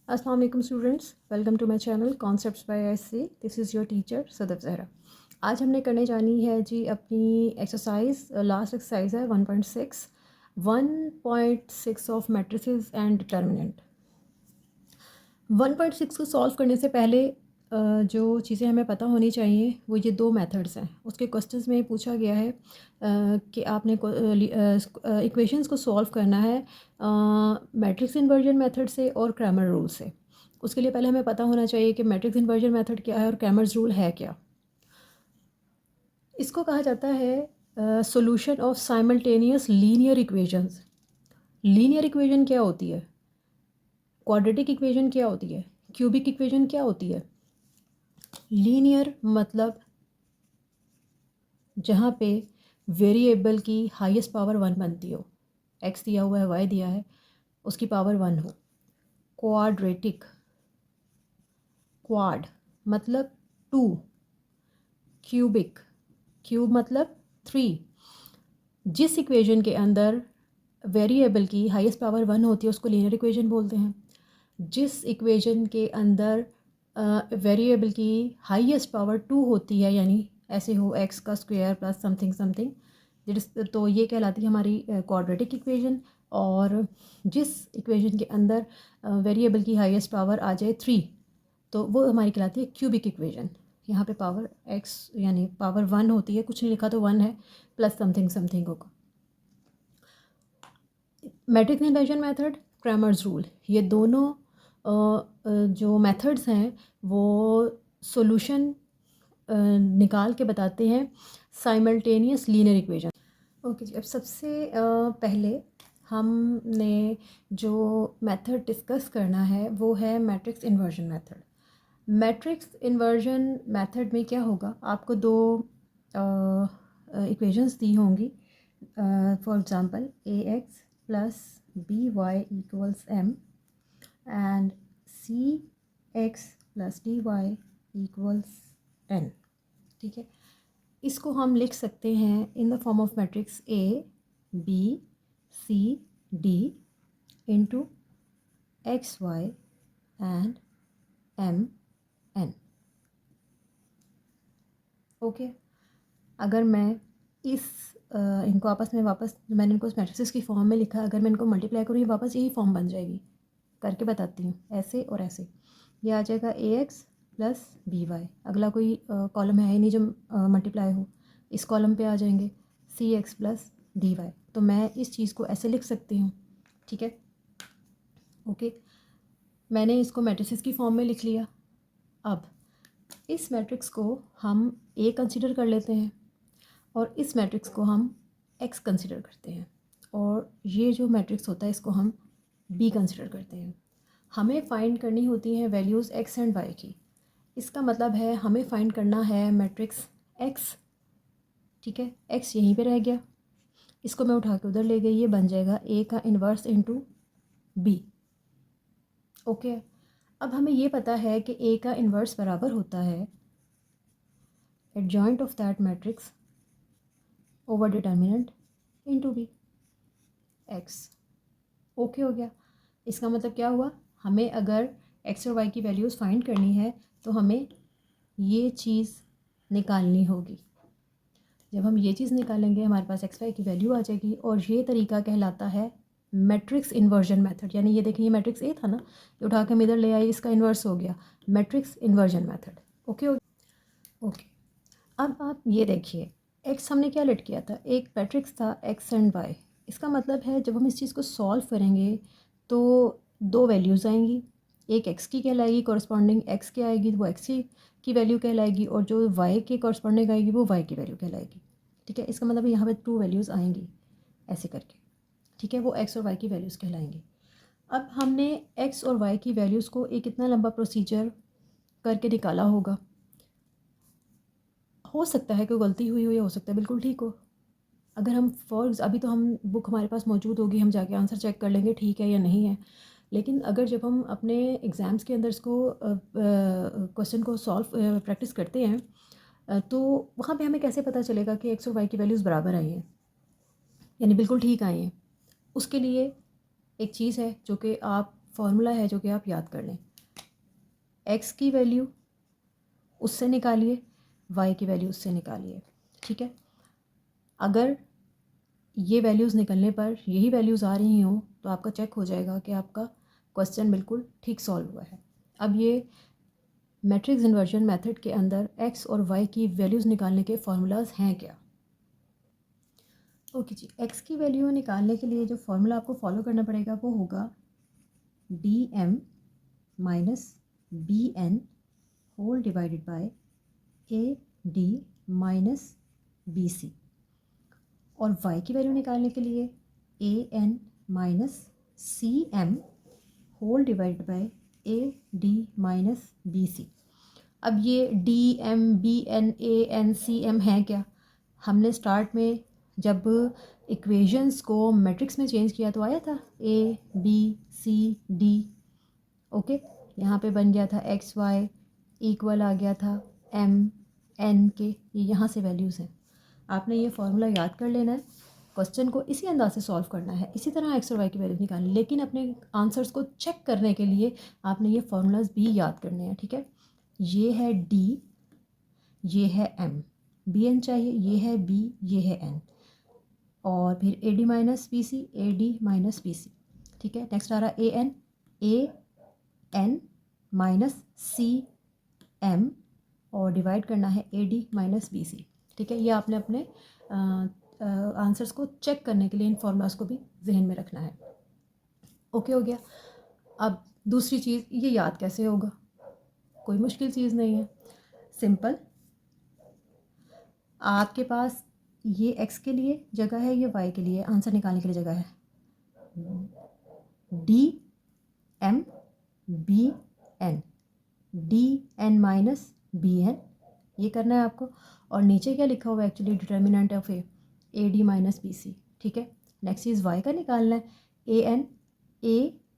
अस्सलाम वालेकुम students, welcome to my channel concepts by SC. This is your teacher Sadaf Zahra. आज हमने करने जानी है जी अपनी एक्सरसाइज। लास्ट एक्सरसाइज है 1.6 ऑफ मैट्रिसेस एंड डिटर्मिनेंट। 1.6 को सॉल्व करने से पहले जो चीज़ें हमें पता होनी चाहिए वो ये दो मेथड्स हैं। उसके क्वेश्चंस में पूछा गया है कि आपने इक्वेशंस को सॉल्व करना है मैट्रिक्स इन्वर्जन मेथड से और क्रैमर रूल से। उसके लिए पहले हमें पता होना चाहिए कि मैट्रिक्स इन्वर्जन मेथड क्या है और क्रैमर्स रूल है क्या। इसको कहा जाता है solution of simultaneous linear equations. Linear equation क्या होती है, क्वाड्रेटिक इक्वेशन क्या होती है, क्यूबिक इक्वेशन क्या होती है। लीनियर मतलब जहाँ पे वेरिएबल की हाईएस्ट पावर 1 बनती हो, एक्स दिया हुआ है, वाई दिया है, उसकी पावर 1 हो। क्वाड्रेटिक, क्वाड मतलब 2, क्यूबिक, क्यूब मतलब 3। जिस इक्वेशन के अंदर वेरिएबल की हाईएस्ट पावर 1 होती है उसको लीनियर इक्वेशन बोलते हैं। जिस इक्वेशन के अंदर वेरिएबल की हाईएस्ट पावर 2 होती है, यानी ऐसे हो एक्स का स्क्वायर प्लस समथिंग समथिंग, तो ये कहलाती है हमारी क्वाड्रेटिक इक्वेशन। और जिस इक्वेशन के अंदर वेरिएबल की हाईएस्ट पावर आ जाए 3, तो वो हमारी कहलाती है क्यूबिक इक्वेशन। यहाँ पे पावर एक्स यानी पावर 1 होती है, कुछ नहीं लिखा तो 1 है, प्लस समथिंग समथिंग होगा। Matrix inversion method, Cramer's rule, ये दोनों जो मेथड्स हैं वो सॉल्यूशन निकाल के बताते हैं साइमल्टेनियस लीनियर इक्वेशन। ओके जी, अब सबसे पहले हमने जो मेथड डिस्कस करना है वो है matrix inversion method. Matrix inversion method में क्या होगा, आपको दो इक्वेशंस दी होंगी। For example A X plus B Y equals M and C X plus D Y equals N. ठीक है, इसको हम लिख सकते हैं in the form of matrix A B C D into X Y and M N. Okay, अगर मैं इस इनको आपस में वापस, मैंने इनको मैट्रिसेस की फॉर्म में लिखा, अगर मैं इनको मल्टीप्लाई करूँ ये वापस यही फॉर्म बन जाएगी। करके बताती हूँ, ऐसे और ऐसे। ये आ जाएगा ए एक्स प्लस बी वाई, अगला कोई कॉलम है ही नहीं जो मल्टीप्लाई हो, इस कॉलम पे आ जाएंगे सी एक्स प्लस डी वाई। तो मैं इस चीज़ को ऐसे लिख सकती हूँ। ठीक है, ओके, मैंने इसको मैट्रिसेस की फॉर्म में लिख लिया। अब इस मैट्रिक्स को हम ए कंसीडर कर लेते हैं और इस मैट्रिक्स को हम एक्स कंसीडर करते हैं, और ये जो मैट्रिक्स होता है इसको हम बी कंसीडर करते हैं। हमें फाइंड करनी होती हैं वैल्यूज़ एक्स एंड वाई की। इसका मतलब है हमें फाइंड करना है मैट्रिक्स एक्स। ठीक है, एक्स यहीं पे रह गया, इसको मैं उठा के उधर ले गई, ये बन जाएगा ए का इन्वर्स इंटू बी। ओके, अब हमें ये पता है कि ए का इन्वर्स बराबर होता है adjoint of that matrix over determinant into B X. Okay हो गया। इसका मतलब क्या हुआ, हमें अगर एक्स और वाई की वैल्यूज़ फाइंड करनी है तो हमें ये चीज़ निकालनी होगी। जब हम ये चीज़ निकालेंगे हमारे पास एक्स वाई की वैल्यू आ जाएगी, और ये तरीका कहलाता है मैट्रिक्स इन्वर्जन मेथड। यानी ये देखिए, ये मैट्रिक्स ए था ना, ये उठा के हम इधर ले आई, इसका इन्वर्स हो गया, matrix inversion method. Okay okay, अब आप ये देखिए, एक्स हमने क्या लेट किया था, एक मैट्रिक्स था एक्स एंड वाई। इसका मतलब है जब हम इस चीज़ को सॉल्व करेंगे तो दो वैल्यूज़ आएंगी, एक एक्स की कहलाएगी, कॉरस्पॉन्डिंग एक्स की आएगी वो एक्स की वैल्यू कहलाएगी, और जो वाई के कॉरस्पॉन्डिंग आएगी वो वाई की वैल्यू कहलाएगी। ठीक है, इसका मतलब यहाँ पे 2 वैल्यूज़ आएंगी ऐसे करके। ठीक है, वो एक्स और वाई की वैल्यूज़ कहलाएंगी। अब हमने एक्स और वाई की वैल्यूज़ को एक इतना लंबा प्रोसीजर करके निकाला होगा। हो सकता है कोई गलती हुई हो या हो सकता है बिल्कुल ठीक हो। अगर हम अभी तो हम बुक हमारे पास मौजूद होगी, हम जाके आंसर चेक कर लेंगे ठीक है या नहीं है। लेकिन अगर जब हम अपने एग्ज़ाम्स के अंदर इसको क्वेश्चन को सॉल्व प्रैक्टिस करते हैं, तो वहाँ पे हमें कैसे पता चलेगा कि एक्स और वाई की वैल्यूज़ बराबर आई हैं, यानी बिल्कुल ठीक आई हैं। उसके लिए एक चीज़ है जो कि आप फॉर्मूला है जो कि आप याद कर लें। एक्स की वैल्यू उससे निकालिए, वाई की वैल्यू उससे निकालिए, ठीक है। अगर ये वैल्यूज़ निकलने पर यही वैल्यूज़ आ रही हों तो आपका चेक हो जाएगा कि आपका क्वेश्चन बिल्कुल ठीक सॉल्व हुआ है। अब ये मैट्रिक्स इन्वर्जन मेथड के अंदर एक्स और वाई की वैल्यूज़ निकालने के फार्मूलाज हैं क्या? ओके जी, एक्स की वैल्यू निकालने के लिए जो फार्मूला आपको फॉलो करना पड़ेगा वो होगा D M minus B N whole divided by A D minus B C, और y की वैल्यू निकालने के लिए A N minus C M whole divide by A D minus B C. अब ये D M B N A N C M है क्या? हमने स्टार्ट में जब इक्वेशंस को मैट्रिक्स में चेंज किया तो आया था A B C D. Okay, यहाँ पे बन गया था एक्स वाई इक्वल आ गया था एम एन के, ये यहाँ से वैल्यूज़ हैं। आपने ये फार्मूला याद कर लेना है, क्वेश्चन को इसी अंदाज से सॉल्व करना है, इसी तरह एक्स और वाई की वैल्यू निकालनी, लेकिन अपने आंसर्स को चेक करने के लिए आपने ये फार्मूलाज भी याद करने हैं, ठीक है। ये है डी, ये है एम, बी एन चाहिए, ये है बी, ये है एन, और फिर A D minus B C, A D minus B C, ठीक है। नेक्स्ट आ रहा A N minus C M, और डिवाइड करना है A D minus B C, ठीक है। ये आपने अपने आंसर्स को चेक करने के लिए इन फॉर्मूलाज को भी जहन में रखना है। ओके हो गया। अब दूसरी चीज़, ये याद कैसे होगा? कोई मुश्किल चीज़ नहीं है, सिंपल। आपके पास ये एक्स के लिए जगह है, ये वाई के लिए आंसर निकालने के लिए जगह है। D M B N, D N minus B N, ये करना है आपको। और नीचे क्या लिखा हुआ है actually? Determinant of A D minus B C, ठीक है। नेक्स्ट चीज़ वाई का निकालना है, A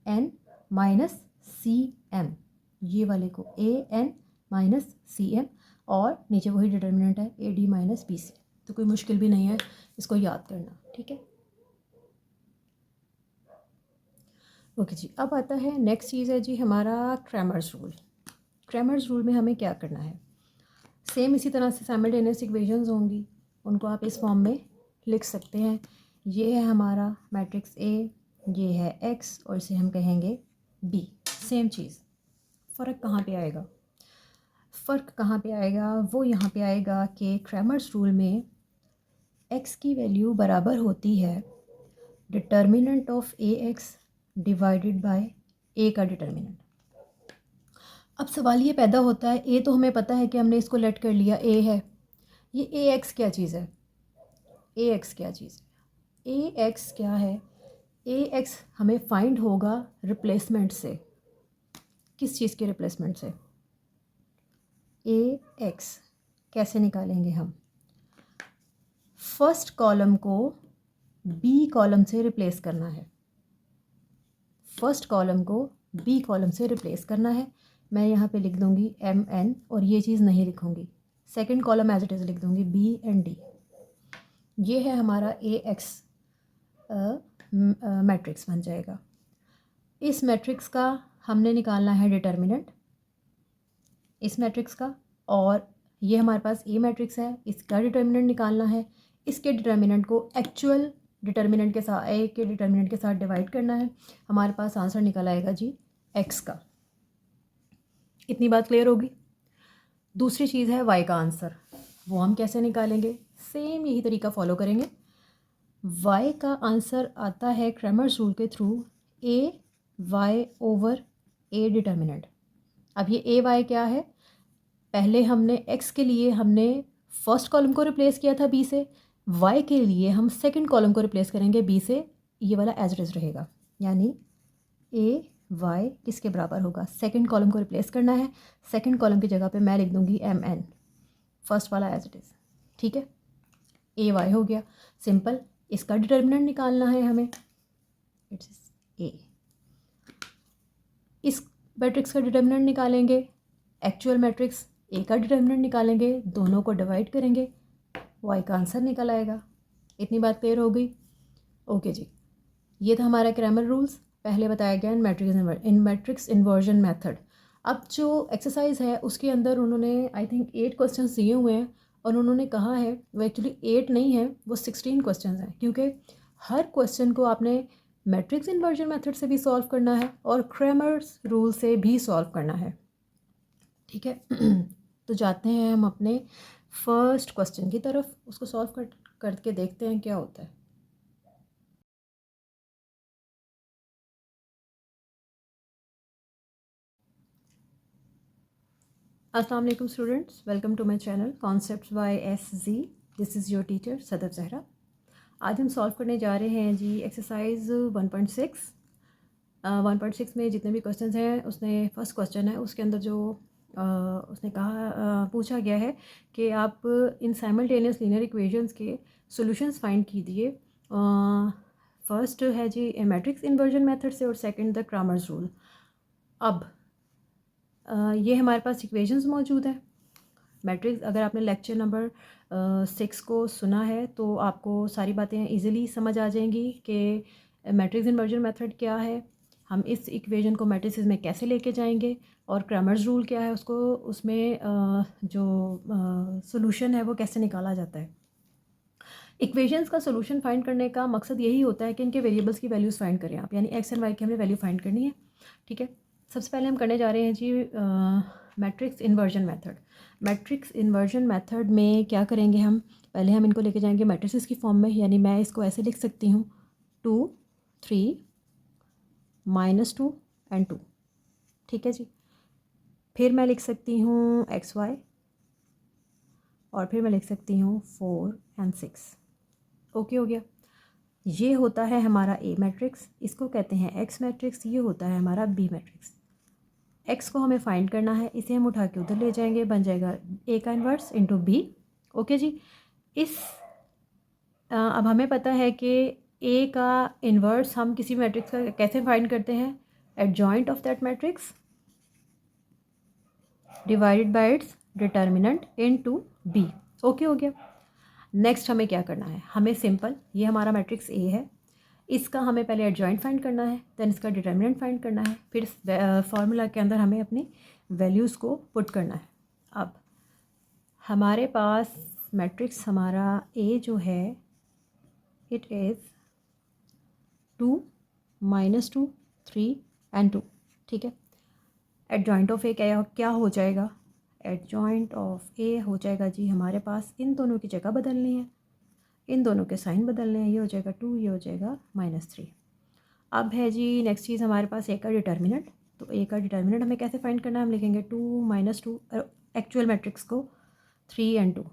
N minus C M, ये वाले को A N minus C M, और नीचे वही डिटर्मिनेंट है A D minus B C. तो कोई मुश्किल भी नहीं है इसको याद करना, ठीक है। ओके जी, अब आता है नेक्स्ट चीज़ है जी हमारा क्रैमर्स रूल। क्रैमर्स रूल में हमें क्या करना है? सेम इसी तरह से साइमल्टेनियस इक्वेशंस होंगी, उनको आप इस फॉर्म में लिख सकते हैं। ये है हमारा मैट्रिक्स ए, ये है एक्स, और इसे हम कहेंगे बी। सेम चीज़, फ़र्क कहाँ पे आएगा? फ़र्क कहाँ पे आएगा? वो यहाँ पे आएगा कि क्रैमर्स रूल में एक्स की वैल्यू बराबर होती है determinant of A X divided by A का डिटर्मिनेंट। अब सवाल ये पैदा होता है, ए तो हमें पता है कि हमने इसको लेट कर लिया, ए है, ये ए एक्स क्या चीज़ है? ए एक्स क्या चीज़ है? ए एक्स क्या है? ए एक्स हमें फाइंड होगा रिप्लेसमेंट से। किस चीज़ के रिप्लेसमेंट से? ए एक्स कैसे निकालेंगे हम? फर्स्ट कॉलम को बी कॉलम से रिप्लेस करना है, फर्स्ट कॉलम को बी कॉलम से रिप्लेस करना है। मैं यहाँ पे लिख दूँगी एम एन, और ये चीज़ नहीं लिखूँगी, second column as it is लिख दूँगी बी एंड डी। ये है हमारा ए एक्स मैट्रिक्स बन जाएगा। इस मैट्रिक्स का हमने निकालना है डिटर्मिनेंट, इस मैट्रिक्स का, और ये हमारे पास ए मैट्रिक्स है, इसका डिटर्मिनेंट निकालना है। इसके डिटर्मिनेंट को एक्चुअल डिटर्मिनेंट के साथ, ए के डिटर्मिनेंट के साथ डिवाइड करना है। हमारे पास आंसर निकल आएगा जी एक्स का। इतनी बात क्लियर होगी। दूसरी चीज़ है वाई का आंसर, वो हम कैसे निकालेंगे? सेम यही तरीका फॉलो करेंगे। वाई का आंसर आता है क्रैमर्स रूल के through A Y over A determinant. अब ये ए वाई क्या है? पहले हमने एक्स के लिए हमने फर्स्ट कॉलम को रिप्लेस किया था बी से, वाई के लिए हम सेकंड कॉलम को रिप्लेस करेंगे बी से, ये वाला एज इट इज़ रहेगा। यानी ए वाई किसके बराबर होगा? सेकंड कॉलम को रिप्लेस करना है, सेकंड कॉलम की जगह पे मैं लिख दूंगी एम एन, फर्स्ट वाला एज इट इज़, ठीक है। ए वाई हो गया, सिंपल। इसका डिटर्मिनेंट निकालना है हमें, इट्स ए। इस मैट्रिक्स का डिटर्मिनेंट निकालेंगे, एक्चुअल मैट्रिक्स ए का डिटर्मिनेंट निकालेंगे, दोनों को डिवाइड करेंगे, वाई का आंसर निकल आएगा। इतनी बात क्लियर हो गई? ओके जी, ये था हमारा क्रैमर रूल्स। पहले बताया गया इन मैट्रिक्स इन्वर्जन मेथड। अब जो एक्सरसाइज है उसके अंदर उन्होंने आई थिंक 8 क्वेश्चंस दिए हुए हैं और उन्होंने कहा है वो एक्चुअली 8 नहीं है, वो 16 क्वेश्चंस हैं, क्योंकि हर क्वेश्चन को आपने मैट्रिक्स इन्वर्जन मेथड से भी सॉल्व करना है और क्रैमर्स रूल से भी सॉल्व करना है। ठीक है तो जाते हैं हम अपने फर्स्ट क्वेश्चन की तरफ, उसको सॉल्व करके देखते हैं क्या होता है। अस्सलाम वालेकुम students, welcome to my channel concepts by SZ। This is your teacher Sadaf Zahra. आज हम सॉल्व करने जा रहे हैं जी एक्सरसाइज 1.6। 1.6 में जितने भी क्वेश्चंस हैं उसने फर्स्ट क्वेश्चन है उसके अंदर जो उसने कहा पूछा गया है कि आप इन साइमल्टेनियस लीनियर इक्वेशंस के सॉल्यूशंस फाइंड कीजिए। फर्स्ट है जी मैट्रिक्स इन्वर्जन मेथड से और सेकंड द क्रैमर्स रूल। अब ये हमारे पास इक्वेशंस मौजूद हैं। मैट्रिक्स अगर आपने लेक्चर नंबर 6 को सुना है तो आपको सारी बातें इजीली समझ आ जाएंगी कि मैट्रिक्स इन्वर्जन मेथड क्या है, हम इस इक्वेशन को मैट्रिसेस में कैसे लेके जाएंगे और क्रैमर्स रूल क्या है, उसको उसमें जो सॉल्यूशन है वो कैसे निकाला जाता है। इक्वेशंस का सॉल्यूशन फाइंड करने का मकसद यही होता है कि इनके वेरिएबल्स की वैल्यूज़ फाइंड करें आप, यानी एक्स एंड वाई की हमें वैल्यू फाइंड करनी है। ठीक है, सबसे पहले हम करने जा रहे हैं जी matrix inversion method. Matrix inversion method में क्या करेंगे हम, पहले हम इनको लेके जाएंगे मैट्रिसेस की फॉर्म में, यानी मैं इसको ऐसे लिख सकती हूँ 2 3 -2 एंड 2। ठीक है जी, फिर मैं लिख सकती हूँ XY और फिर मैं लिख सकती हूँ 4 एंड 6। ओके हो गया। ये होता है हमारा ए मैट्रिक्स, इसको कहते हैं एक्स मैट्रिक्स, ये होता है हमारा बी मैट्रिक्स। एक्स को हमें फाइंड करना है, इसे हम उठा के उधर ले जाएंगे, बन जाएगा ए का इन्वर्स इंटू बी। ओके जी, इस अब हमें पता है कि ए का इन्वर्स हम किसी मैट्रिक्स का कैसे फाइंड करते हैं, adjoint of that matrix divided by its determinant into B. Okay हो गया। नेक्स्ट हमें क्या करना है, हमें सिंपल, ये हमारा मैट्रिक्स ए है, इसका हमें पहले एडजॉइंट फाइंड करना है, देन इसका डिटर्मिनेंट फाइंड करना है, फिर फार्मूला के अंदर हमें अपनी वैल्यूज़ को पुट करना है। अब हमारे पास मैट्रिक्स हमारा ए जो है इट इज़ 2 -2 3 एंड 2। ठीक है, एडजॉइंट ऑफ ए क्या हो जाएगा, एडजॉइंट ऑफ ए हो जाएगा जी, हमारे पास इन दोनों की जगह बदलनी है, इन दोनों के साइन बदलने हैं, ये हो जाएगा 2, ये हो जाएगा -3। अब है जी नेक्स्ट चीज़ हमारे पास ए का डिटर्मिनेंट। तो ए का डिटर्मिनेंट हमें कैसे फाइंड करना है, हम लिखेंगे 2 -2 एक्चुअल मैट्रिक्स को 3 एंड 2,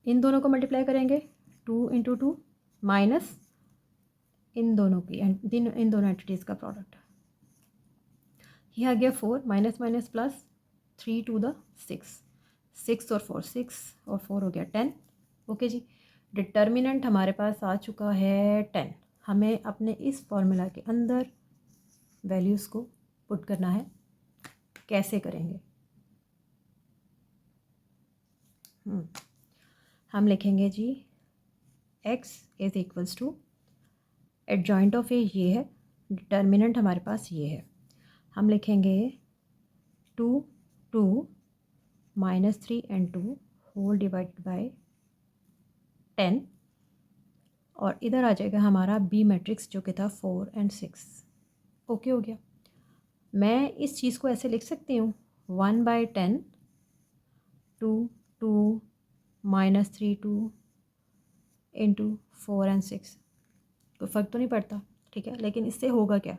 इन दोनों को मल्टीप्लाई करेंगे 2 × 2 माइनस इन दोनों की इन दोनों एंटिटीज़ का प्रोडक्ट, ये आ गया 4 minus minus plus 3 to the 6, 6 और 4 6 और 4 हो गया 10। ओके जी, डिटर्मिनेंट हमारे पास आ चुका है 10। हमें अपने इस फॉर्मूला के अंदर वैल्यूज़ को पुट करना है, कैसे करेंगे, हम लिखेंगे जी x is equals to adjoint of A ये है, डिटर्मिनेंट हमारे पास ये है, हम लिखेंगे 2 2 -3 एंड 2 होल डिवाइडेड बाय 10 और इधर आ जाएगा हमारा बी मैट्रिक्स जो कि था 4 एंड 6। ओके हो गया। मैं इस चीज़ को ऐसे लिख सकती हूँ 1/10 2 2 -3 2 इंटू 4 एंड 6, कोई फ़र्क तो नहीं पड़ता। ठीक है, लेकिन इससे होगा क्या,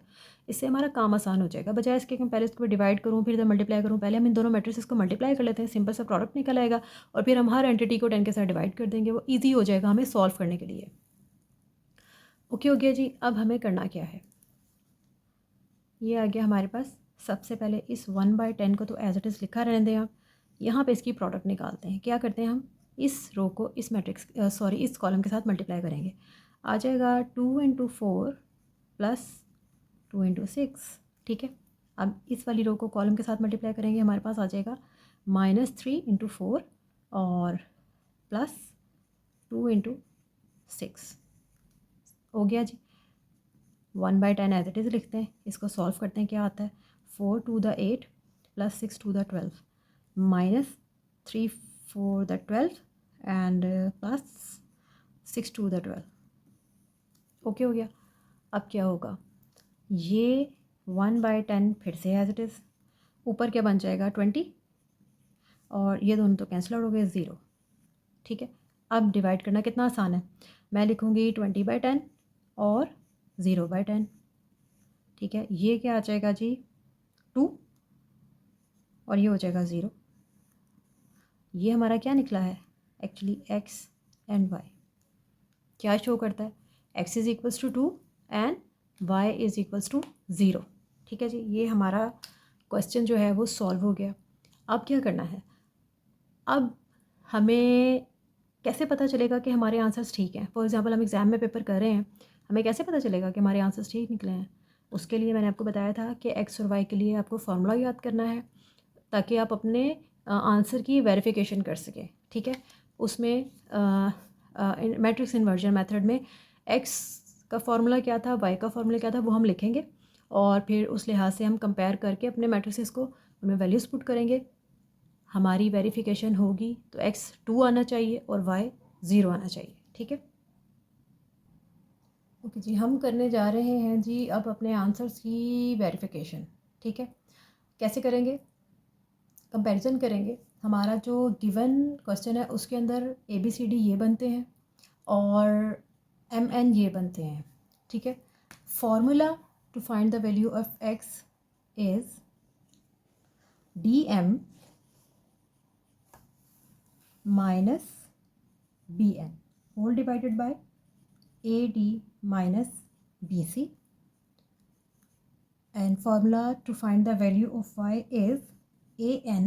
इससे हमारा काम आसान हो जाएगा, बजाय इसके कि मैं पहले इसको डिवाइड करूँ फिर इधर मल्टीप्लाई करूँ, पहले हम इन दोनों मैट्रिसेस को मल्टीप्लाई कर लेते हैं, सिंपल सा प्रोडक्ट निकल आएगा और फिर हम हर एंटिटी को 10 के साथ डिवाइड कर देंगे, वो ईजी हो जाएगा हमें सॉल्व करने के लिए। ओके हो गया जी। अब हमें करना क्या है, ये आ गया हमारे पास, सबसे पहले इस 1/10 को तो एज इट इज़ लिखा रहने दें आप, यहाँ पे इसकी प्रोडक्ट निकालते हैं। क्या करते हैं, हम इस रो को इस मैट्रिक्स इस कॉलम के साथ मल्टीप्लाई करेंगे, आ जाएगा 2 × 4 प्लस 2 × 6। ठीक है, अब इस वाली रो को कॉलम के साथ मल्टीप्लाई करेंगे, हमारे पास आ जाएगा -3 × 4 और प्लस 2 × 6। हो गया जी। 1/10 एज इट इज़ लिखते हैं, इसको सॉल्व करते हैं, क्या आता है 4 to the 8 + 6 to the 12 -3 for the 12 and plus 6 to the 12। Okay हो गया। अब क्या होगा, ये 1/10 फिर से एज इट इज़, ऊपर क्या बन जाएगा 20 और ये दोनों तो कैंसिल आउट हो गए 0। ठीक है, अब डिवाइड करना कितना आसान है, मैं लिखूँगी 20/10 और 0/10। ठीक है, ये क्या आ जाएगा जी 2 और ये हो जाएगा 0। ये हमारा क्या निकला है एक्चुअली x एंड y क्या शो करता है, x is equals to 2 and y is equals to 0। ठीक है जी, ये हमारा क्वेश्चन जो है वो सॉल्व हो गया। अब क्या करना है, अब हमें कैसे पता चलेगा कि हमारे आंसर्स ठीक हैं। फॉर एग्जांपल हम एग्ज़ाम में पेपर कर रहे हैं, हमें कैसे पता चलेगा कि हमारे आंसर्स ठीक निकले हैं। उसके लिए मैंने आपको बताया था कि एक्स और वाई के लिए आपको फार्मूला याद करना है ताकि आप अपने आंसर की वेरिफिकेशन कर सकें। ठीक है, उसमें मैट्रिक्स इन्वर्जन मेथड में एक्स का फार्मूला क्या था, वाई का फार्मूला क्या था, वो हम लिखेंगे और फिर उस लिहाज से हम कंपेयर करके अपने मैट्रिक्स को उनमें वैल्यूज़ पुट करेंगे। हमारी वेरिफिकेशन होगी तो x 2 आना चाहिए और y 0 आना चाहिए। ठीक है, ओके जी, हम करने जा रहे हैं जी अब अपने आंसर्स की वेरिफिकेशन। ठीक है, कैसे करेंगे, कंपैरिजन करेंगे। हमारा जो गिवन क्वेश्चन है उसके अंदर ABCD ये बनते हैं और MN ये बनते हैं। ठीक है, formula to find the value of x is DM minus BN whole divided by AD minus BC, and formula to find the value of y is AN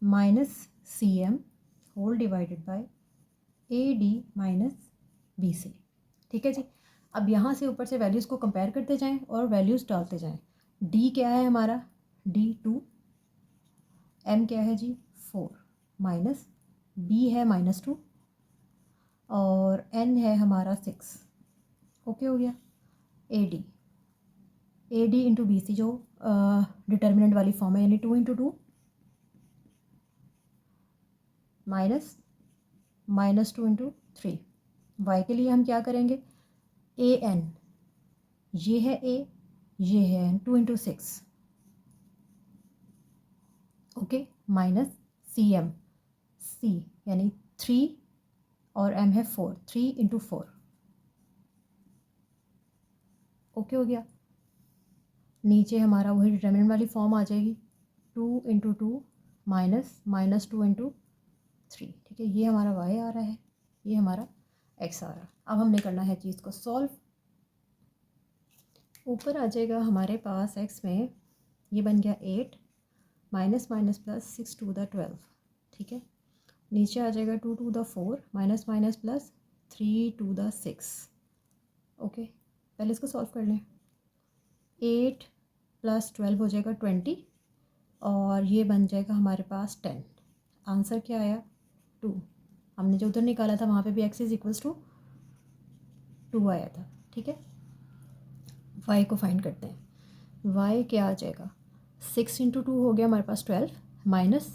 minus CM whole divided by AD minus BC। ठीक है जी, अब यहाँ से ऊपर से values को compare करते जाएं और वैल्यूज़ डालते जाएं। D क्या है हमारा, D 2, M क्या है जी 4, माइनस B है -2 और N है हमारा 6। ओके हो गया। A D into B C जो डिटर्मिनेंट वाली फॉर्म है, यानी 2 × 2 -2 × 3। वाई के लिए हम क्या करेंगे, ए एन ये है ए, ये है N, 2 × 6 okay, minus C M, C यानी 3 और एम है 4, 3 × 4। ओके हो गया। नीचे हमारा वही डिटर्मिनेंट वाली फॉर्म आ जाएगी, 2 × 2 -2 × 3। ठीक है, ये हमारा y आ रहा है, ये हमारा x आ रहा है। अब हमने करना है चीज़ को सॉल्व। ऊपर आ जाएगा हमारे पास x में, ये बन गया 8 minus minus plus 6 to the 12। ठीक है, नीचे आ जाएगा 2 to the 4 minus minus plus 3 to the 6। Okay, पहले इसको सॉल्व कर लें। 8 + 12 हो जाएगा 20 और ये बन जाएगा हमारे पास 10। आंसर क्या आया 2। हमने जो उधर निकाला था वहाँ पे भी x इज़ = 2 आया था। ठीक है, y को फाइंड करते हैं। y क्या आ जाएगा, 6 × 2 हो गया हमारे पास 12 माइनस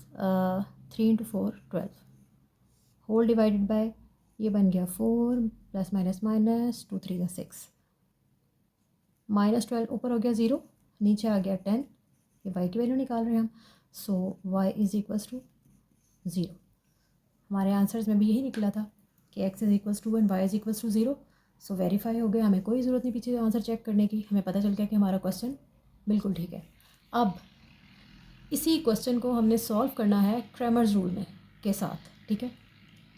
3 × 4 12 होल डिवाइडेड बाय, ये बन गया 4 प्लस माइनस माइनस 2 3 6 -12 ऊपर हो गया 0, नीचे आ गया 10। ये y की वैल्यू निकाल रहे हैं हम, सो y इज़ इक्वल्स टू 0। हमारे आंसर्स में भी यही निकला था कि x is equals to and y is equals to 0। So verify हो गया, हमें कोई ज़रूरत नहीं पीछे आंसर चेक करने की, हमें पता चल गया कि हमारा क्वेश्चन बिल्कुल ठीक है। अब इसी क्वेश्चन को हमने सॉल्व करना है क्रैमर्स रूल में के साथ। ठीक है,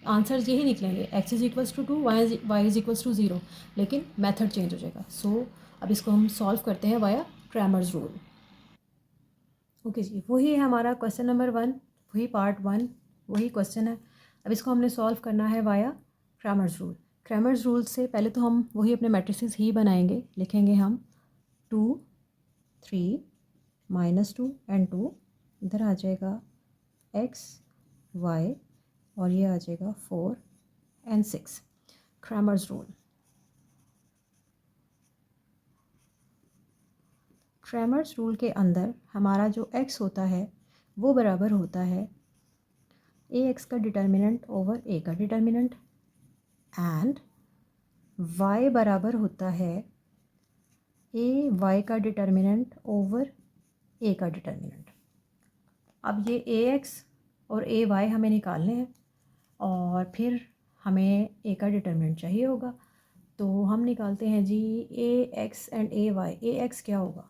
आंसर्स यही निकलेंगे, x is equals to 2, y is equals to 0, लेकिन मेथड चेंज हो जाएगा। सो अब इसको हम सॉल्व करते हैं वाया क्रैमर्स रूल। ओके जी, वही है हमारा क्वेश्चन नंबर 1, वही पार्ट 1, वही क्वेश्चन है। अब इसको हमने सॉल्व करना है via Cramer's rule. Cramer's rule से पहले तो हम वही अपने मैट्रिसेस ही बनाएंगे। लिखेंगे हम 2 3 -2 एंड 2, इधर आ जाएगा x y और ये आ जाएगा 4 and 6। Cramer's rule, Cramer's rule के अंदर हमारा जो x होता है वो बराबर होता है ए एक्स का डिटर्मिनेंट ओवर ए का डिटर्मिनेंट एंड y बराबर होता है ए वाई का डिटर्मिनेंट ओवर ए का डिटर्मिनेंट। अब ये ए एक्स और ए वाई हमें निकालने हैं और फिर हमें ए का डिटर्मिनेंट चाहिए होगा, तो हम निकालते हैं जी A X and A Y. A X क्या होगा,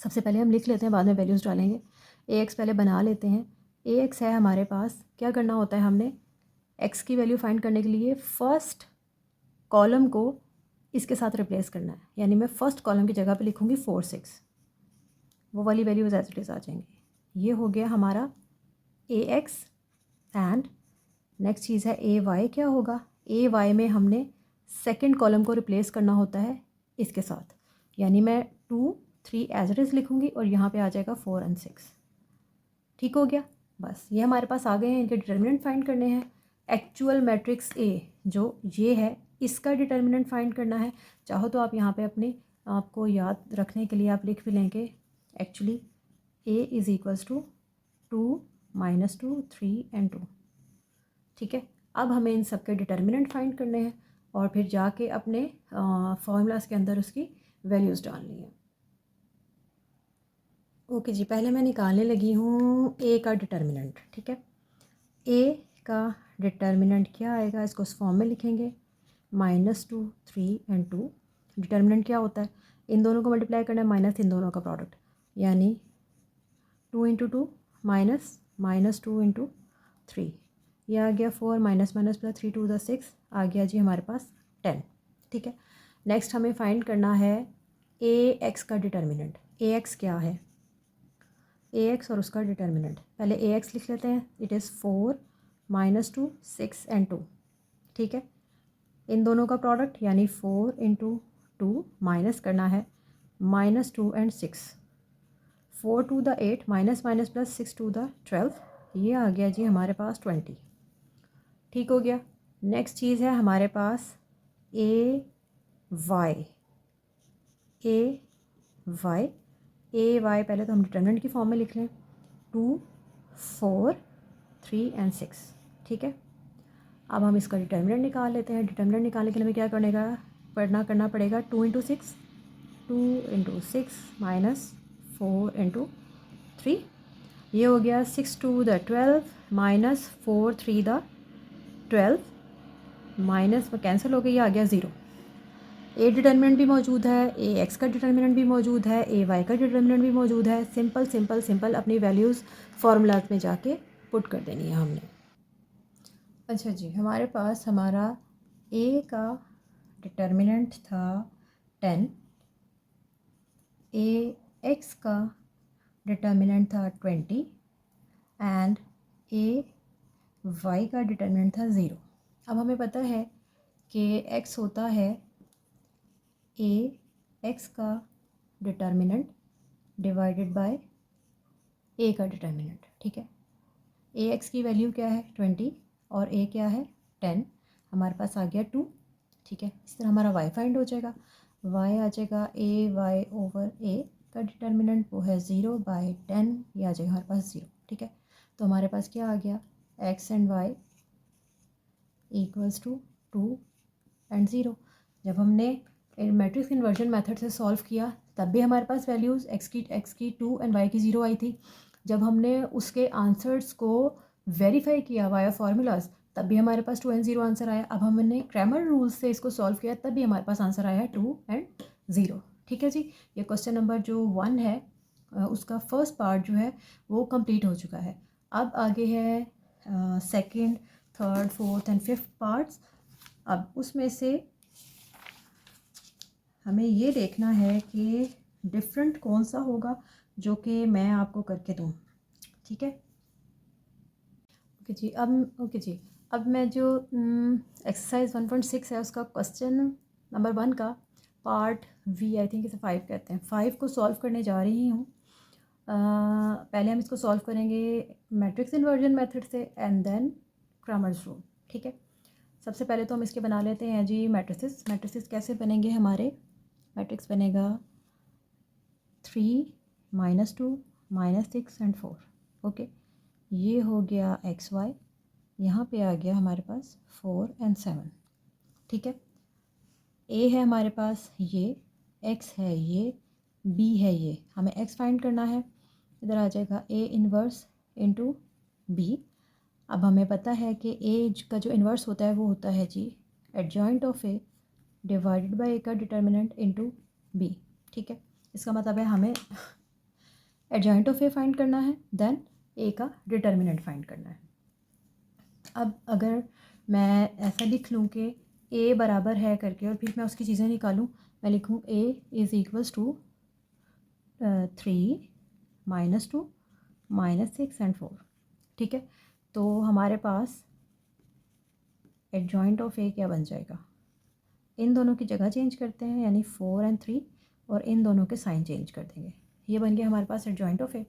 सबसे पहले हम लिख लेते हैं, बाद में वैल्यूज़ डालेंगे। ए एक्स पहले बना लेते हैं। ए एक्स है हमारे पास, क्या करना होता है हमने एक्स की वैल्यू फाइंड करने के लिए फ़र्स्ट कॉलम को इसके साथ रिप्लेस करना है, यानी मैं फ़र्स्ट कॉलम की जगह पे लिखूँगी 4 6, वो वाली वैल्यूज़ एज इट इज़ आ जाएंगी। ये हो गया हमारा ए एक्स एंड नेक्स्ट चीज़ है ए वाई। क्या होगा, ए वाई में हमने सेकंड कॉलम को रिप्लेस करना होता है इसके साथ, यानी मैं 2 3 एज इट इज़ लिखूँगी और यहाँ पे आ जाएगा 4 और 6। ठीक हो गया, बस ये हमारे पास आ गए हैं। इनके डिटर्मिनेंट फाइंड करने हैं। एक्चुअल मैट्रिक्स ए जो ये है इसका डिटर्मिनेंट फाइंड करना है। चाहो तो आप यहाँ पे अपने आपको याद रखने के लिए आप लिख भी लेंगे actually A is equals to 2 -2 3 and 2। ठीक है, अब हमें इन सब के डिटर्मिनेंट फाइंड करने हैं और फिर जाके अपने फॉर्मूलाज के अंदर उसकी वैल्यूज़ डालनी है। ओके जी, पहले मैं निकालने लगी हूँ ए का डिटर्मिनेंट। ठीक है, ए का डिटर्मिनेंट क्या आएगा, इसको इस फॉर्म में लिखेंगे -2 3 एंड 2। डिटर्मिनेंट क्या होता है, इन दोनों को मल्टीप्लाई करना है माइनस इन दोनों का प्रोडक्ट, यानी 2 × 2 -2 × 3, ये आ गया 4 - प्लस 3 2 × 6 आ गया जी हमारे पास 10। ठीक है, नेक्स्ट हमें फाइंड करना है ए एक्स का डिटर्मिनेंट। ए एक्स क्या है, ए एक्स और उसका डिटर्मिनेंट, पहले ए एक्स लिख लेते हैं। It is 4 -2 6 and 2। ठीक है, इन दोनों का प्रोडक्ट यानी 4 × 2 माइनस करना है -2 and 6, 4 2 the 8 minus plus 6 2 the 12, ये आ गया जी हमारे पास 20। ठीक हो गया, नेक्स्ट चीज़ है हमारे पास ए वाई। ए वाई ए वाई पहले तो हम डिटर्मिनेंट की फॉर्म में लिख लें 2 4 3 एंड 6। ठीक है, अब हम इसका डिटर्मिनेंट निकाल लेते हैं। डिटर्मिनेंट निकालने के लिए हमें क्या करना पड़ेगा 2 × 6 2 × 6 -4 × 3, ये हो गया 6 2 द 12 -4 3 द 12, माइनस में कैंसिल हो गई, ये आ गया 0। ए डिटर्मिनेंट भी मौजूद है, ए एक्स का डिटर्मिनेंट भी मौजूद है, ए वाई का डिटर्मिनेंट भी मौजूद है। सिंपल सिंपल सिंपल अपनी वैल्यूज़ फार्मूलाज में जाके पुट कर देनी है हमने। अच्छा जी, हमारे पास हमारा ए का डिटर्मिनेंट था 10, ए एक्स का डिटर्मिनेंट था 20 एंड ए वाई का डिटर्मिनेंट था 0। अब हमें पता है कि एक्स होता है ए एक्स का डिटर्मिनेंट डिवाइडेड बाय ए का डिटर्मिनेंट। ठीक है, ए एक्स की वैल्यू क्या है 20 और ए क्या है 10, हमारे पास आ गया 2। ठीक है, इस तरह हमारा वाई फाइंड हो जाएगा। वाई आ जाएगा ए वाई ओवर ए का डिटर्मिनेंट वो है 0/10, ये आ जाएगा हमारे पास 0। ठीक है, तो हमारे पास क्या आ गया X and Y equals to 2 and 0। जब हमने मैट्रिक्स इन्वर्जन मेथड से सॉल्व किया तब भी हमारे पास वैल्यूज़ एक्स की 2 एंड वाई की 0 आई थी। जब हमने उसके आंसर्स को वेरीफाई किया वाया फार्मूलाज तब भी हमारे पास 2 एंड 0 आंसर आया। अब हमने क्रैमर रूल्स से इसको सॉल्व किया तब भी हमारे पास आंसर आया 2 एंड 0। ठीक है जी, ये क्वेश्चन नंबर जो 1 है उसका फर्स्ट पार्ट जो है वो कंप्लीट हो चुका है। अब आगे है second, third, fourth and fifth parts. अब उसमें से हमें ये देखना है कि डिफरेंट कौन सा होगा जो कि मैं आपको करके दूँ। ठीक है, ओके जी, अब मैं जो एक्सरसाइज 1.6 है उसका क्वेश्चन नंबर 1 का पार्ट वी, आई थिंक इसे 5 कहते हैं, 5 को सॉल्व करने जा रही हूँ। पहले हम इसको सॉल्व करेंगे मैट्रिक्स इन्वर्जन मेथड से एंड देन क्रैमर्स रूल। ठीक है, सबसे पहले तो हम इसके बना लेते हैं जी मैट्रिसेस। मैट्रिसेस कैसे बनेंगे हमारे, मैट्रिक्स बनेगा 3 -2 -6 एंड 4। ओके, ये हो गया एक्स वाई, यहाँ पे आ गया हमारे पास 4 एंड 7। ठीक है, ए है हमारे पास ये, एक्स है ये, बी है ये। हमें एक्स फाइंड करना है, इधर आ जाएगा ए इन्वर्स इनटू बी। अब हमें पता है कि ए का जो इन्वर्स होता है वो होता है जी adjoint of A divided by A का डिटर्मिनेंट इनटू बी। ठीक है, इसका मतलब है हमें एडजॉइंट ऑफ ए फाइंड करना है, देन ए का डिटर्मिनेंट फाइंड करना है। अब अगर मैं ऐसा लिख लूँ कि ए बराबर है करके और फिर मैं उसकी चीज़ें निकालूँ, मैं लिखूँ A is equals to 3 -2 -6 and 4। ठीक है, तो हमारे पास एडजॉइंट ऑफ ए क्या बन जाएगा, इन दोनों की जगह चेंज करते हैं यानी 4 एंड 3, और इन दोनों के साइन चेंज कर देंगे, ये बन गया हमारे पास एडजॉइंट ऑफ ए।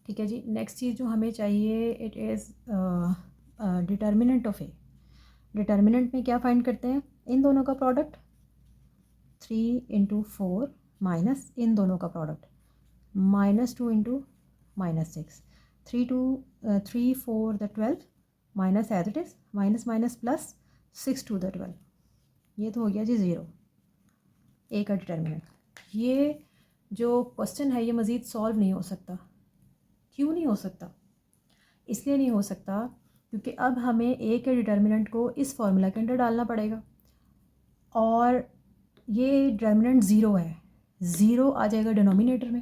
ठीक है जी, नेक्स्ट चीज़ जो हमें चाहिए it is determinant of A. Determinant में क्या फाइंड करते हैं, इन दोनों का प्रोडक्ट 3 × 4 माइनस इन दोनों का product -2 × -6, 3 4 the 12 minus as it is minus minus plus 6 2 the 12। ये तो हो गया जी 0, ए का डिटर्मिनेंट। ये जो क्वेश्चन है ये मज़ीद सॉल्व नहीं हो सकता। क्यों नहीं हो सकता? इसलिए नहीं हो सकता क्योंकि अब हमें ए के डिटर्मिनेंट को इस फॉर्मूला के अंदर डालना पड़ेगा, और ये डिटर्मिनेंट 0 है, 0 आ जाएगा डिनोमिनेटर में।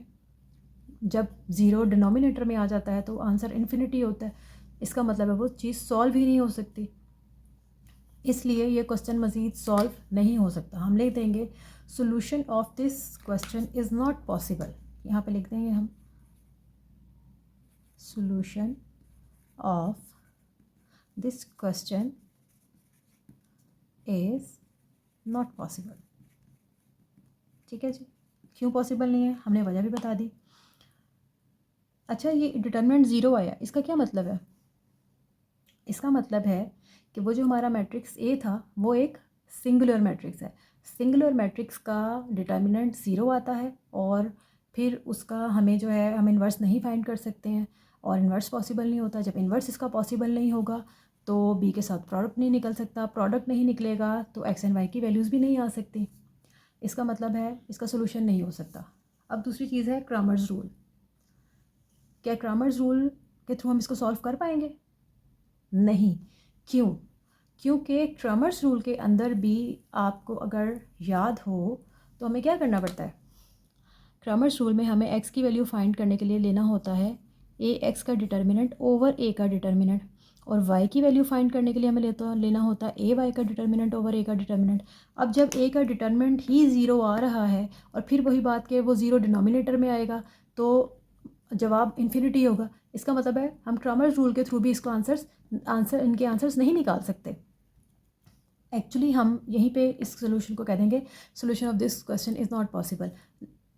जब 0 डिनोमिनेटर में आ जाता है तो आंसर इन्फिनिटी होता है, इसका मतलब है वो चीज़ सॉल्व ही नहीं हो सकती। इसलिए ये क्वेश्चन मज़ीद सॉल्व नहीं हो सकता। हम लिख देंगे solution of this question is not possible. यहाँ पे लिख देंगे हम solution of this question is not possible. ठीक है जी, क्यों पॉसिबल नहीं है हमने वजह भी बता दी। अच्छा, ये डिटर्मिनेंट 0 आया, इसका क्या मतलब है? इसका मतलब है कि वो जो हमारा मैट्रिक्स ए था वो एक सिंगुलर मैट्रिक्स है। सिंगुलर मैट्रिक्स का डिटर्मिनेंट 0 आता है, और फिर उसका हमें जो है हम इन्वर्स नहीं फाइंड कर सकते हैं, और इन्वर्स पॉसिबल नहीं होता। जब इन्वर्स इसका पॉसिबल नहीं होगा तो बी के साथ प्रोडक्ट नहीं निकल सकता, प्रोडक्ट नहीं निकलेगा तो एक्स एंड वाई की वैल्यूज़ भी नहीं आ सकती। इसका मतलब है इसका सोल्यूशन नहीं हो सकता। अब दूसरी चीज़ है क्रैमर्स रूल। क्या क्रैमर्स रूल के थ्रू हम इसको सॉल्व कर पाएंगे? नहीं। क्यों? क्योंकि क्रैमर्स रूल के अंदर भी आपको अगर याद हो तो हमें क्या करना पड़ता है, क्रैमर्स रूल में हमें एक्स की वैल्यू फाइंड करने के लिए लेना होता है ए एक्स का डिटर्मिनेंट ओवर ए का डिटर्मिनेंट, और वाई की वैल्यू फाइंड करने के लिए हमें लेना होता है ए वाई का डिटर्मिनेंट ओवर ए का डिटर्मिनेंट। अब जब ए का डिटर्मिनेंट ही 0 आ रहा है और फिर वही बात कि वो 0 डिनोमिनेटर में आएगा तो जवाब इन्फिनिटी होगा। इसका मतलब है हम क्रैमर्स रूल के थ्रू भी इसको इनके आंसर्स नहीं निकाल सकते। एक्चुअली हम यहीं पे इस सोल्यूशन को कह देंगे solution of this question is not possible.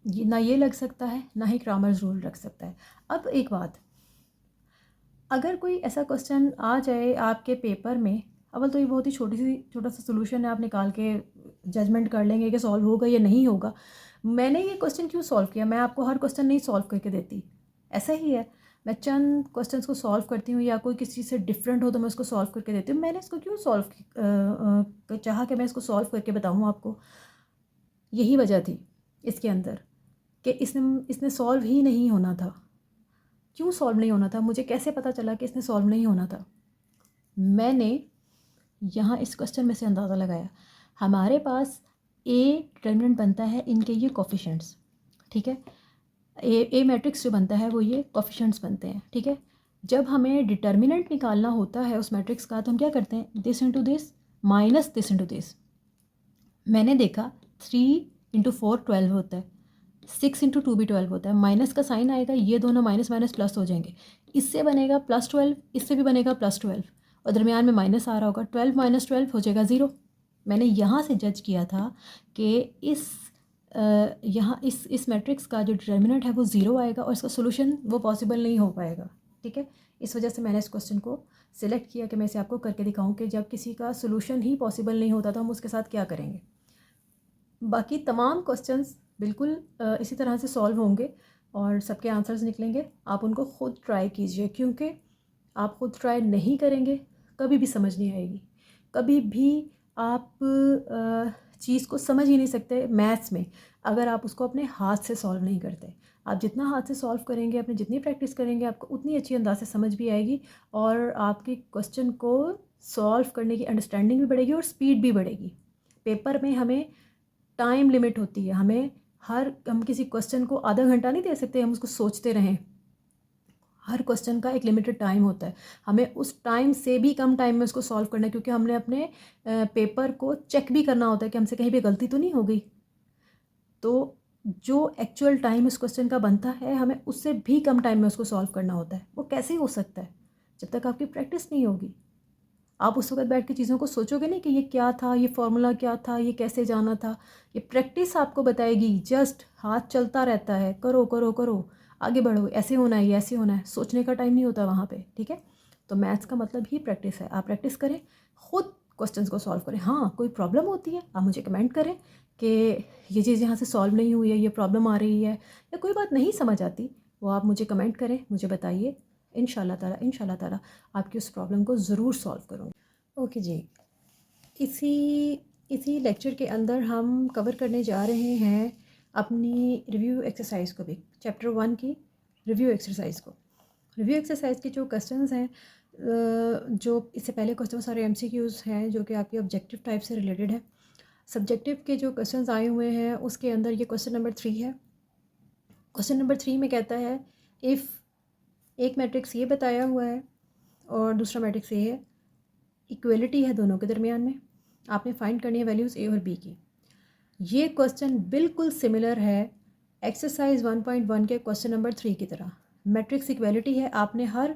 ना ये लग सकता है ना ही क्रैमर्स रूल रख सकता है। अब एक बात, अगर कोई ऐसा क्वेश्चन आ जाए आपके पेपर में, अव्वल तो ये बहुत ही छोटा सा सोल्यूशन है, आप निकाल के जजमेंट कर लेंगे कि सॉल्व होगा या नहीं होगा। मैंने ये क्वेश्चन क्यों सॉल्व किया? मैं आपको हर क्वेश्चन नहीं सॉल्व करके देती, ऐसा ही है। मैं चंद क्वेश्चंस को सॉल्व करती हूँ, या कोई किसी चीज़ से डिफरेंट हो तो मैं उसको सॉल्व करके देती हूँ। मैंने इसको क्यों चाहा कि मैं इसको सॉल्व करके बताऊँ आपको, यही वजह थी इसके अंदर कि इसने सॉल्व ही नहीं होना था। क्यों सॉल्व नहीं होना था? मुझे कैसे पता चला कि इसने सॉल्व नहीं होना था? मैंने यहाँ इस क्वेश्चन में से अंदाज़ा लगाया। हमारे पास ए डिटर्मिनेंट बनता है इनके ये कोफिशिएंट्स, ठीक है। ए मैट्रिक्स जो बनता है वो ये कोफिशिएंट्स बनते हैं, ठीक है। जब हमें डिटर्मिनेंट निकालना होता है उस मैट्रिक्स का तो हम क्या करते हैं, this into this minus this into this. मैंने देखा 3 × 4 12 होता है, 6 × 2 भी 12 होता है। माइनस का साइन आएगा, ये दोनों माइनस माइनस प्लस हो जाएंगे, इससे बनेगा +12, इससे भी बनेगा +12, और दरमियान में माइनस आ रहा होगा, 12 - 12 हो जाएगा 0। मैंने यहाँ से जज किया था कि यहाँ इस मैट्रिक्स का जो डिटर्मिनेंट है वो 0 आएगा और इसका सोल्यूशन वो पॉसिबल नहीं हो पाएगा, ठीक है। इस वजह से मैंने इस क्वेश्चन को सिलेक्ट किया कि मैं इसे आपको करके दिखाऊं कि जब किसी का सोल्यूशन ही पॉसिबल नहीं होता तो हम उसके साथ क्या करेंगे। बाकी तमाम क्वेश्चंस बिल्कुल इसी तरह से सॉल्व होंगे और सबके आंसर्स निकलेंगे। आप उनको ख़ुद ट्राई कीजिए, क्योंकि आप ख़ुद ट्राई नहीं करेंगे कभी भी समझ नहीं आएगी। कभी भी आप चीज़ को समझ ही नहीं सकते मैथ्स में अगर आप उसको अपने हाथ से सॉल्व नहीं करते। आप जितना हाथ से सॉल्व करेंगे, अपनी जितनी प्रैक्टिस करेंगे, आपको उतनी अच्छी अंदाज से समझ भी आएगी और आपके क्वेश्चन को सॉल्व करने की अंडरस्टैंडिंग भी बढ़ेगी और स्पीड भी बढ़ेगी। पेपर में हमें टाइम लिमिट होती है, हम किसी क्वेश्चन को आधा घंटा नहीं दे सकते, हम उसको सोचते रहें। हर क्वेश्चन का एक लिमिटेड टाइम होता है, हमें उस टाइम से भी कम टाइम में उसको सॉल्व करना है, क्योंकि हमने अपने पेपर को चेक भी करना होता है कि हमसे कहीं भी गलती तो नहीं हो गई। तो जो एक्चुअल टाइम इस क्वेश्चन का बनता है, हमें उससे भी कम टाइम में उसको सॉल्व करना होता है। वो कैसे हो सकता है? जब तक आपकी प्रैक्टिस नहीं होगी। आप उस वक्त बैठ के चीज़ों को सोचोगे नहीं कि ये क्या था, ये फार्मूला क्या था, ये कैसे जाना था। ये प्रैक्टिस आपको बताएगी। जस्ट हाथ चलता रहता है, करो करो करो, आगे बढ़ो, ऐसे होना है, ये ऐसे होना है। सोचने का टाइम नहीं होता वहाँ पे, ठीक है। तो मैथ्स का मतलब ही प्रैक्टिस है। आप प्रैक्टिस करें, ख़ुद क्वेश्चंस को सॉल्व करें। हाँ, कोई प्रॉब्लम होती है, आप मुझे कमेंट करें कि ये चीज़ यहाँ से सॉल्व नहीं हुई है, ये प्रॉब्लम आ रही है, या कोई बात नहीं समझ आती, वो आप मुझे कमेंट करें, मुझे बताइए। इंशाल्लाह ताला आपकी उस प्रॉब्लम को ज़रूर सॉल्व करूँगी। ओके जी, इसी इसी लेक्चर के अंदर हम कवर करने जा रहे हैं अपनी रिव्यू एक्सरसाइज को भी, चैप्टर 1 की रिव्यू एक्सरसाइज को। रिव्यू एक्सरसाइज के जो क्वेश्चंस हैं, जो इससे पहले क्वेश्चन सारे एमसीक्यूज़ हैं जो कि आपके ऑब्जेक्टिव टाइप से रिलेटेड है। सब्जेक्टिव के जो क्वेश्चंस आए हुए हैं उसके अंदर ये क्वेश्चन नंबर 3 है। क्वेश्चन नंबर 3 में कहता है, इफ़ एक मैट्रिक्स ये बताया हुआ है और दूसरा मैट्रिक्स ये है, इक्वलिटी है दोनों के दरमियान में, आपने फाइंड करनी है वैल्यूज़ ए और बी की। ये क्वेश्चन बिल्कुल सिमिलर है एक्सरसाइज 1.1 के क्वेश्चन नंबर 3 की तरह। मैट्रिक्स इक्वलिटी है, आपने हर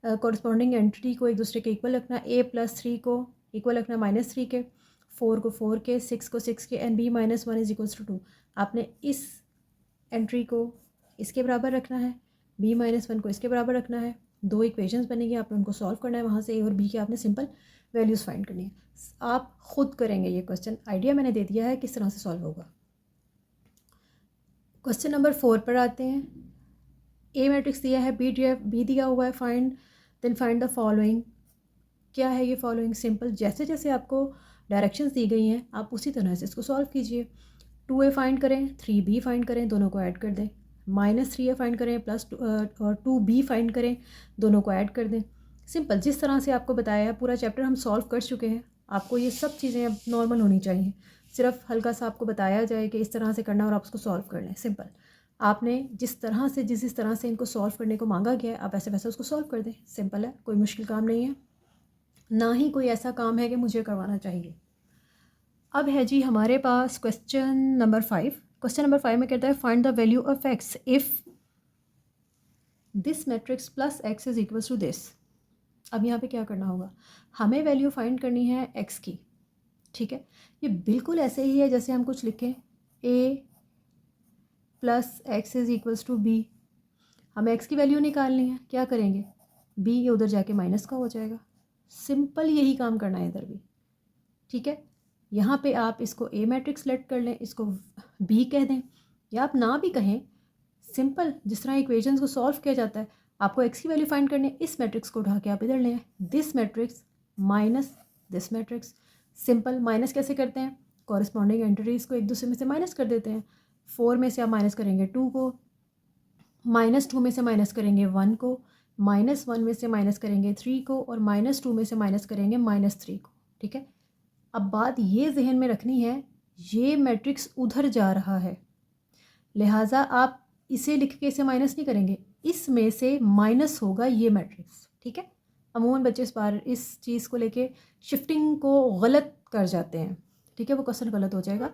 कॉरस्पॉन्डिंग एंटिटी को एक दूसरे के इक्वल रखना। a + 3 को इक्वल रखना -3 के, 4 को 4 के, 6 को 6 के, एंड b - 1 = 2। आपने इस एंट्री को इसके बराबर रखना है, b - 1 को इसके बराबर रखना है। दो इक्वेशंस बनेंगी, आपने उनको सॉल्व करना है। वहाँ से a और b की आपने सिंपल वैल्यूज़ फाइंड करनी है। आप ख़ुद करेंगे ये क्वेश्चन, आइडिया मैंने दे दिया है किस तरह से सॉल्व होगा। क्वेश्चन नंबर 4 पर आते हैं। ए मैट्रिक्स दिया है, बी दिया हुआ है, फाइंड द फॉलोइंग। क्या है ये फॉलोइंग? सिंपल, जैसे जैसे आपको डायरेक्शंस दी गई हैं आप उसी तरह से इसको सॉल्व कीजिए। 2a फाइंड करें, 3b फाइंड करें, दोनों को ऐड कर दें। -3a फाइंड करें प्लस और 2b फाइंड करें, दोनों को ऐड कर दें। सिंपल, जिस तरह से आपको बताया है, पूरा चैप्टर हम सॉल्व कर चुके हैं। आपको ये सब चीज़ें अब नॉर्मल होनी चाहिए। सिर्फ हल्का सा आपको बताया जाए कि इस तरह से करना और आप उसको सॉल्व कर लें। सिंपल, आपने जिस तरह से इनको सॉल्व करने को मांगा गया है, आप ऐसे वैसे उसको सॉल्व कर दें। सिंपल है, कोई मुश्किल काम नहीं है, ना ही कोई ऐसा काम है कि मुझे करवाना चाहिए। अब है जी हमारे पास क्वेश्चन नंबर 5। क्वेश्चन नंबर 5 में कहता है, find the value of x if this matrix plus x is equal to this. अब यहाँ पे क्या करना होगा, हमें वैल्यू फाइंड करनी है x की, ठीक है। ये बिल्कुल ऐसे ही है जैसे हम कुछ लिखें, a plus x is equals to b। हमें x की वैल्यू निकालनी है, क्या करेंगे, b ये उधर जाके माइनस का हो जाएगा। सिंपल यही काम करना है इधर भी, ठीक है। यहाँ पे आप इसको a मैट्रिक्स लेट कर लें, इसको b कह दें, या आप ना भी कहें। सिंपल, जिस तरह इक्वेशंस को सॉल्व किया जाता है, आपको x की वैल्यू फाइंड करनी है, इस मैट्रिक्स को उठा के आप इधर लें, this matrix minus this matrix. Simple, minus कैसे करते हैं, कॉरस्पॉन्डिंग एंटिटीज़ को एक दूसरे में से माइनस कर देते हैं। 4 में से आप माइनस करेंगे 2 को, -2 में से माइनस करेंगे 1 को, -1 में से माइनस करेंगे 3 को, और -2 में से माइनस करेंगे -3 को, ठीक है। अब बात ये जहन में रखनी है, ये मैट्रिक्स उधर जा रहा है, लिहाजा आप इसे लिख के इसे माइनस नहीं करेंगे, इसमें से माइनस होगा ये मैट्रिक्स, ठीक है। अमूमन बच्चे इस बार इस चीज़ को लेके शिफ्टिंग को गलत कर जाते हैं, ठीक है, वो क्वेश्चन गलत हो जाएगा।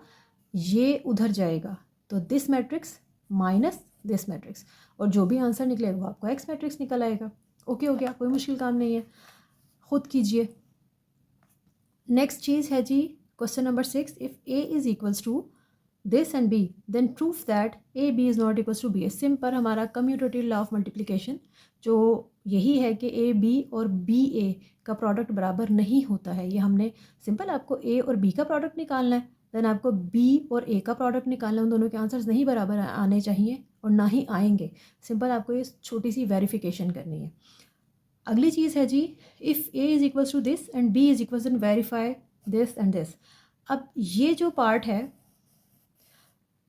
ये उधर जाएगा तो this matrix minus this matrix, और जो भी आंसर निकलेगा वो आपको एक्स मैट्रिक्स निकल आएगा। ओके हो गया, कोई मुश्किल काम नहीं है, खुद कीजिए। नेक्स्ट चीज़ है जी question number 6, if A is equals to this and B then proof that A B is not equals to B. Simple, हमारा कम्यूटेटिव लॉ ऑफ मल्टीप्लिकेशन जो यही है कि ए बी और बी ए का प्रोडक्ट बराबर नहीं होता है। ये हमने सिंपल, आपको ए और बी का प्रोडक्ट निकालना है, देन आपको बी और ए का प्रोडक्ट निकालना, उन दोनों के आंसर्स नहीं बराबर आने चाहिए और ना ही आएंगे। सिंपल आपको ये छोटी सी वेरिफिकेशन करनी है। अगली चीज़ है जी, if A is equals to this and B is equals, and verify this and this. अब ये जो पार्ट है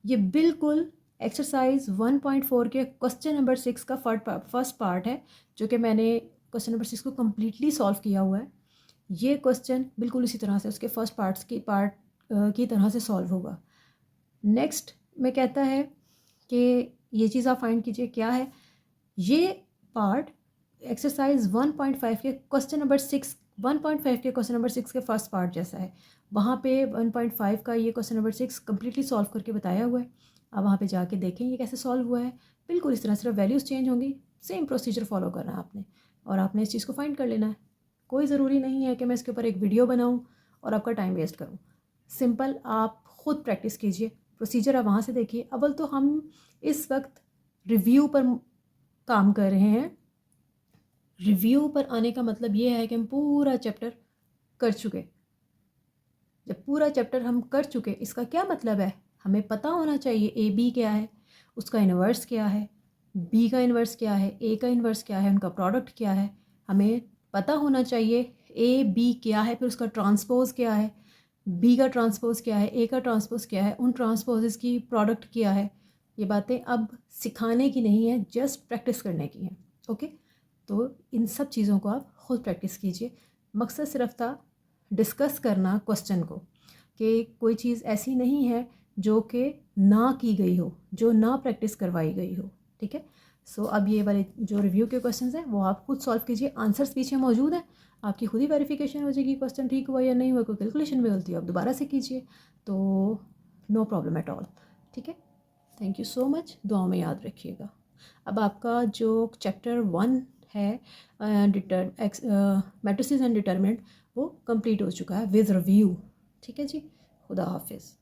ये बिल्कुल एक्सरसाइज 1.4 के क्वेश्चन नंबर 6 का फर्स्ट पार्ट है, जो कि मैंने क्वेश्चन नंबर 6 को कम्प्लीटली सॉल्व किया हुआ है। ये क्वेश्चन बिल्कुल इसी तरह से उसके फर्स्ट पार्ट की तरह से सॉल्व होगा। नेक्स्ट में कहता है कि ये चीज़ आप फाइंड कीजिए क्या है। ये पार्ट एक्सरसाइज 1.5 के क्वेश्चन नंबर 6 1.5 के क्वेश्चन नंबर 6 के फर्स्ट पार्ट जैसा है। वहाँ पे 1.5 का ये क्वेश्चन नंबर 6 कम्प्लीटली सॉल्व करके बताया हुआ है। अब वहाँ पे जाके देखें ये कैसे सॉल्व हुआ है। बिल्कुल इस तरह, सिर्फ वैल्यूज़ चेंज होंगी, सेम प्रोसीजर फॉलो करना है आपने, और आपने इस चीज़ को फाइंड कर लेना है। कोई ज़रूरी नहीं है कि मैं इसके ऊपर एक वीडियो बनाऊँ और आपका टाइम वेस्ट करूँ। सिंपल आप ख़ुद प्रैक्टिस कीजिए, प्रोसीजर आप वहाँ से देखिए। अव्वल तो हम इस वक्त रिव्यू पर काम कर रहे हैं। रिव्यू पर आने का मतलब ये है कि हम पूरा चैप्टर कर चुके। जब पूरा चैप्टर हम कर चुके, इसका क्या मतलब है, हमें पता होना चाहिए ए बी क्या है, उसका इन्वर्स क्या है, बी का इन्वर्स क्या है, ए का इन्वर्स क्या है, उनका प्रोडक्ट क्या है। हमें पता होना चाहिए ए बी क्या है, फिर उसका ट्रांसपोज क्या है, बी का ट्रांसपोज क्या है, ए का ट्रांसपोज क्या है, उन ट्रांसपोजेस की प्रोडक्ट क्या है। ये बातें अब सिखाने की नहीं है, जस्ट प्रैक्टिस करने की हैं। ओके, तो इन सब चीज़ों को आप ख़ुद प्रैक्टिस कीजिए। मकसद सिर्फ था डिस्कस करना क्वेश्चन को, कि कोई चीज़ ऐसी नहीं है जो कि ना की गई हो, जो ना प्रैक्टिस करवाई गई हो। ठीक है, सो अब ये वाले जो रिव्यू के क्वेश्चंस हैं वो आप खुद सॉल्व कीजिए। आंसर्स पीछे मौजूद हैं, आपकी खुद ही वेरिफिकेशन हो जाएगी क्वेश्चन ठीक हुआ या नहीं हुआ। कोई कैलकुलेशन में गलती हो आप दोबारा से कीजिए, तो नो प्रॉब्लम एट ऑल। ठीक है, थैंक यू सो मच, दुआओं में याद रखिएगा। अब आपका जो चैप्टर 1 है मैट्रिसेस एंड डिटरमिनेंट, वो कंप्लीट हो चुका है विद रिव्यू। ठीक है जी, खुदा हाफिज़।